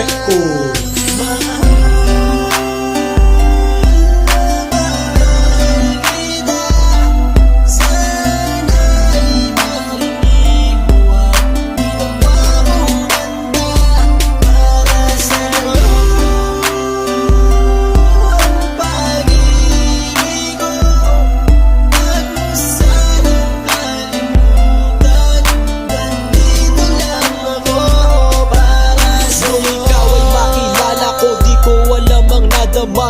Record.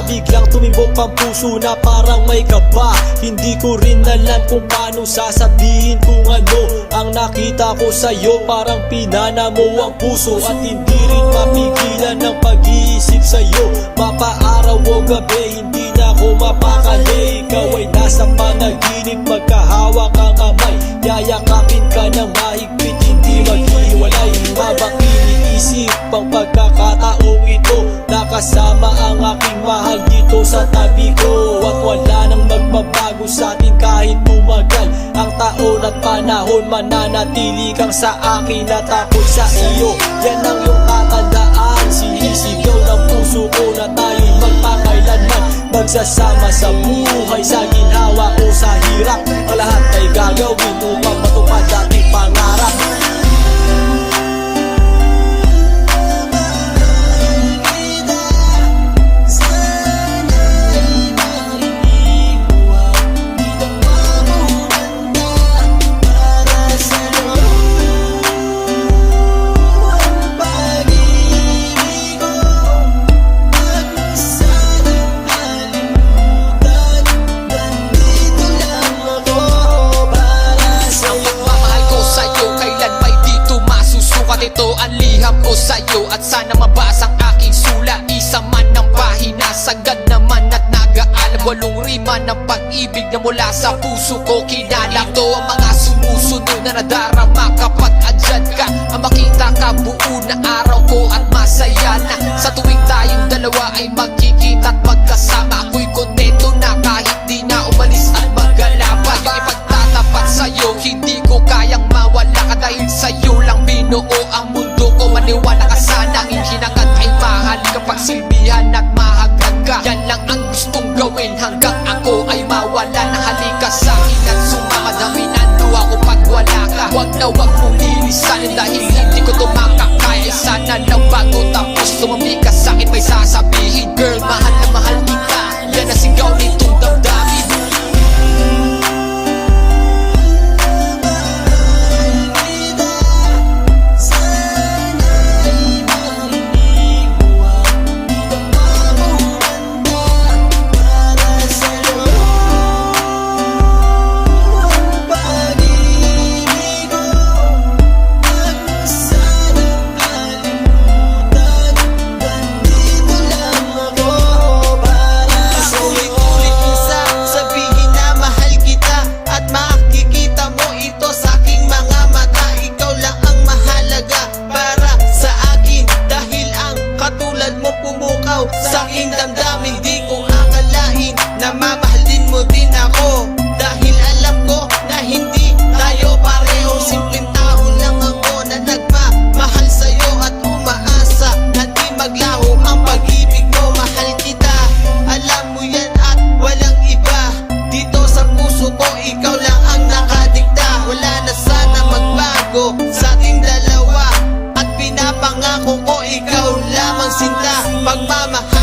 Biglang tumibok ang puso na parang may kaba. Hindi ko rin alam kung paano sasabihin kung ano ang nakita ko sa'yo. Parang pinana mo ang puso at hindi rin mapigilan ng pag-iisip sa'yo. Mapaaraw o gabi, hindi na ako mapakali. Ikaw ay nasa panaginip, magkahawak ang kamay. Yayakapin ka ng mahigpit, hindi maghiwalay. Habang iniisip ang pagkakataong ito, nakasama ang aking mahal dito sa tabi ko. At wala nang magbabago sa atin kahit tumagal ang taon at panahon. Mananatili kang sa akin at ako'y sa iyo. Yan ang iyong tatandaan. Sinisigaw ng puso ko na tayo'y magpakailanman magsasama sa buhay, sa ginhawa o sa hirap. Ang lahat ay gagawin upang matupad ating pangarap. Ito ang liham ko sa'yo at sana mabasa ang aking sulat. Isa man ng pahina, sagad naman at nag-aalam. 8 rima ng pag-ibig na mula sa puso ko kinala. Ito ang mga sumusunod na nadarama kapag andyan ka. Ang makita ka buo na araw ko at masaya na. Sa tuwing tayong dalawa ay magkikita at magkasama, ako'y kontento na kahit di na umalis at magala pa. Yung ipagtatapat sa'yo, hindi ko kayang mawala ka. Dahil sa'yo lang binuo ang mundo ko. Maniwala ka sana, ang hinangad ay mahal kapag silbihan at mahagad ka. Yan lang ang gustong gawin hanggang ako ay mawala na. Halika sa'kin at sumama, daminando ako pag wala ka. Huwag na huwag mong lilisanin dahil hindi ko ito makakaya. Sana lang bago tapos tumami ka sa'kin may sasabihin. Girl, mahal na mahal kita, yan ang sigaw nitong damdamin. Sa aking damdamin, di ko akalain na mamahalin mo din ako. Dahil alam ko na hindi tayo pareho. Simpleng tao lang ako na nagmamahal sa'yo at umaasa na di maglaho ang pag-ibig mo. Mahal kita, alam mo yan at walang iba. Dito sa puso ko, ikaw lang ang nakadikta. Wala na sana magbago sa ating dalawa at pinapangako ko ikaw lamang sinta. Pagmamahal